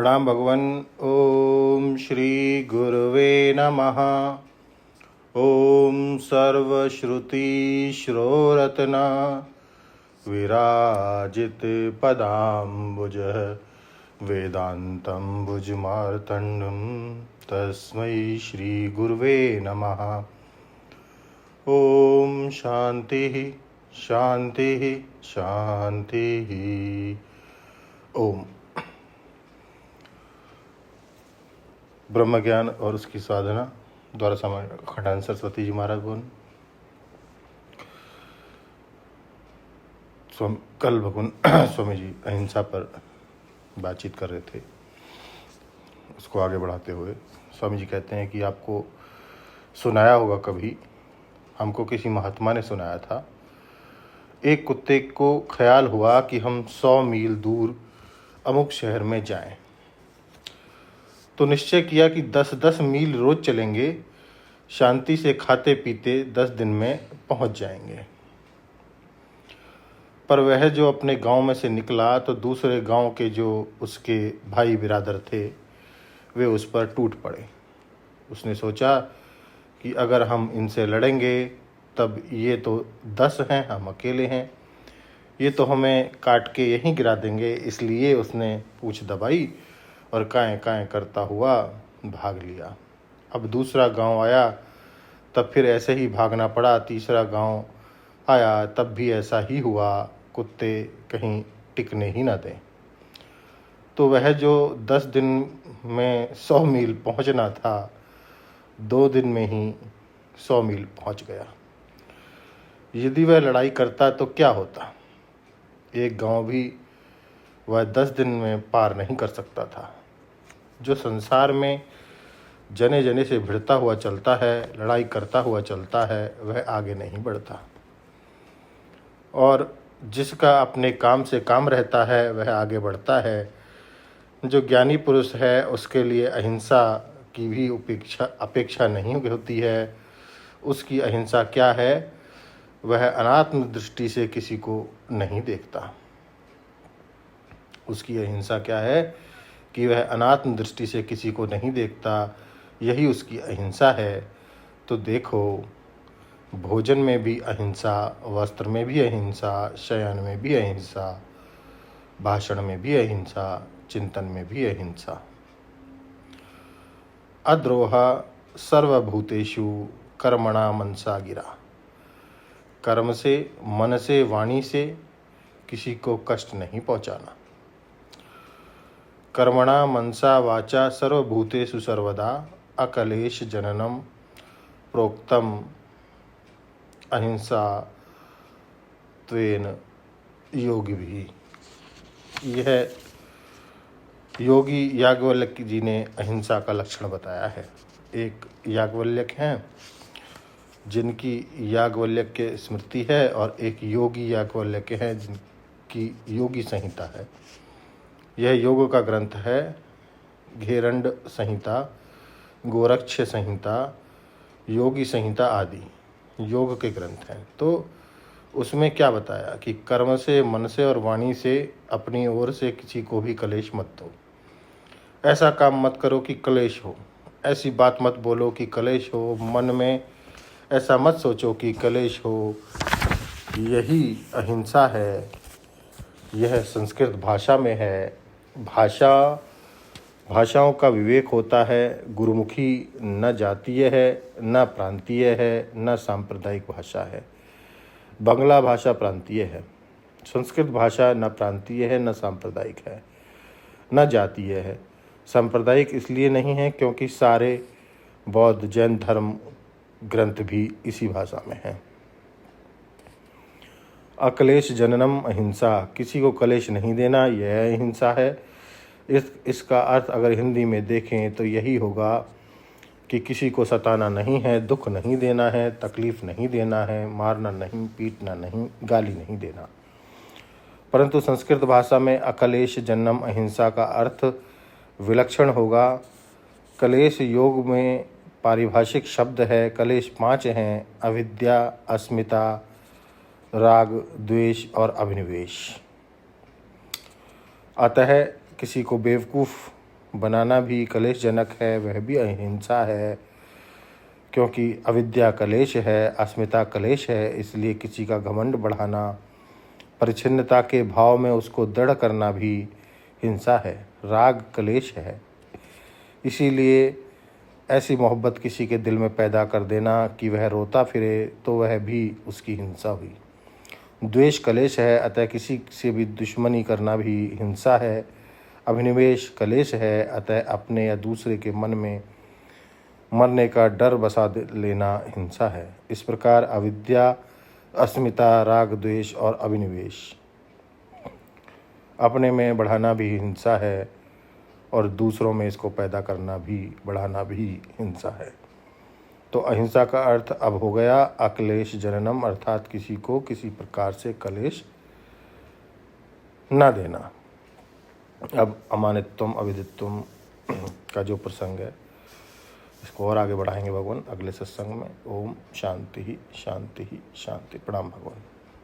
प्रणाम भगवन। ओम श्री गुरुवे नमः। ओम सर्वश्रुति श्रोरत्न विराजित पदाम्बुज वेदांतं भुजमार्तण्डं तस्मै श्री गुरुवे नमः। ओम शांति शांति शांति। ओम। ब्रह्म ज्ञान और उसकी साधना द्वारा सामान्य खंडान सरस्वती जी महाराज बोल। कल भगवान स्वामी जी अहिंसा पर बातचीत कर रहे थे, उसको आगे बढ़ाते हुए स्वामी जी कहते हैं कि आपको सुनाया होगा कभी, हमको किसी महात्मा ने सुनाया था। एक कुत्ते को ख्याल हुआ कि हम 100 मील दूर अमुक शहर में जाएं, तो निश्चय किया कि 10-10 मील रोज चलेंगे, शांति से खाते पीते 10 दिन में पहुंच जाएंगे। पर वह जो अपने गांव में से निकला तो दूसरे गांव के जो उसके भाई बिरादर थे वे उस पर टूट पड़े। उसने सोचा कि अगर हम इनसे लड़ेंगे तब ये तो 10 हैं, हम अकेले हैं, ये तो हमें काट के यहीं गिरा देंगे। इसलिए उसने पूंछ दबाई और काएं काएं करता हुआ भाग लिया। अब दूसरा गांव आया तब फिर ऐसे ही भागना पड़ा। तीसरा गांव आया तब भी ऐसा ही हुआ, कुत्ते कहीं टिकने ही न दें। तो वह जो 10 दिन में 100 मील पहुंचना था, 2 दिन में ही 100 मील पहुंच गया। यदि वह लड़ाई करता तो क्या होता? एक गांव भी वह 10 दिन में पार नहीं कर सकता था। जो संसार में जने जने से भिड़ता हुआ चलता है, लड़ाई करता हुआ चलता है, वह आगे नहीं बढ़ता। और जिसका अपने काम से काम रहता है वह आगे बढ़ता है। जो ज्ञानी पुरुष है उसके लिए अहिंसा की भी अपेक्षा नहीं होती है। उसकी अहिंसा क्या है? वह अनात्म दृष्टि से किसी को नहीं देखता। उसकी अहिंसा क्या है कि वह अनात्म दृष्टि से किसी को नहीं देखता। यही उसकी अहिंसा है। तो देखो, भोजन में भी अहिंसा, वस्त्र में भी अहिंसा, शयन में भी अहिंसा, भाषण में भी अहिंसा, चिंतन में भी अहिंसा। अद्रोह सर्वभूतेषु कर्मणा मनसा गिरा। कर्म से, मन से, वाणी से किसी को कष्ट नहीं पहुंचाना। कर्मणा मनसा वाचा सर्वभूतेषु सर्वदा अकलेश जननम प्रोक्तम अहिंसा त्वेन योगी भी। यह योगी याज्ञवल्क्य जी ने अहिंसा का लक्षण बताया है। एक याज्ञवल्क्य हैं जिनकी याज्ञवल्क्य स्मृति है, और एक योगी याज्ञवल्क्य हैं जिनकी योगी संहिता है। यह योग का ग्रंथ है। घेरंड संहिता, गोरक्ष संहिता, योगी संहिता आदि योग के ग्रंथ हैं। तो उसमें क्या बताया कि कर्म से, मन से और वाणी से अपनी ओर से किसी को भी कलेश मत दो। ऐसा काम मत करो कि कलेश हो, ऐसी बात मत बोलो कि कलेश हो, मन में ऐसा मत सोचो कि कलेश हो। यही अहिंसा है। यह संस्कृत भाषा में है। भाषाओं का विवेक होता है। गुरुमुखी न जातीय है, न प्रांतीय है, न सांप्रदायिक भाषा है। बंगला भाषा प्रांतीय है। संस्कृत भाषा न प्रांतीय है, न सांप्रदायिक है, न जातीय है। सांप्रदायिक इसलिए नहीं है क्योंकि सारे बौद्ध, जैन धर्म ग्रंथ भी इसी भाषा में हैं। अक्लेश जननम अहिंसा, किसी को कलेश नहीं देना, यह अहिंसा है। इसका अर्थ अगर हिंदी में देखें तो यही होगा कि किसी को सताना नहीं है, दुख नहीं देना है, तकलीफ नहीं देना है, मारना नहीं, पीटना नहीं, गाली नहीं देना। परंतु संस्कृत भाषा में अकलेश जननम अहिंसा का अर्थ विलक्षण होगा। कलेश योग में पारिभाषिक शब्द है। कलेश 5 हैं: अविद्या, अस्मिता, राग, द्वेष और अभिनिवेश। अतः किसी को बेवकूफ़ बनाना भी कलेशजनक है, वह भी अहिंसा है, क्योंकि अविद्या कलेश है, अस्मिता कलेश है। इसलिए किसी का घमंड बढ़ाना, परिच्छिन्नता के भाव में उसको दृढ़ करना भी हिंसा है। राग कलेश है, इसीलिए ऐसी मोहब्बत किसी के दिल में पैदा कर देना कि वह रोता फिरे तो वह भी उसकी हिंसा हुई। द्वेष कलेश है, अतः किसी से भी दुश्मनी करना भी हिंसा है। अभिनिवेश कलेश है, अतः अपने या दूसरे के मन में मरने का डर बसा लेना हिंसा है। इस प्रकार अविद्या, अस्मिता, राग, द्वेष और अभिनिवेश अपने में बढ़ाना भी हिंसा है और दूसरों में इसको पैदा करना भी, बढ़ाना भी हिंसा है। तो अहिंसा का अर्थ अब हो गया अक्लेश जननम, अर्थात किसी को किसी प्रकार से कलेश न देना। अब अमानित्वम अविदित्वम का जो प्रसंग है इसको और आगे बढ़ाएंगे भगवान अगले सत्संग में। ओम शांति ही शांति ही शांति। प्रणाम भगवान।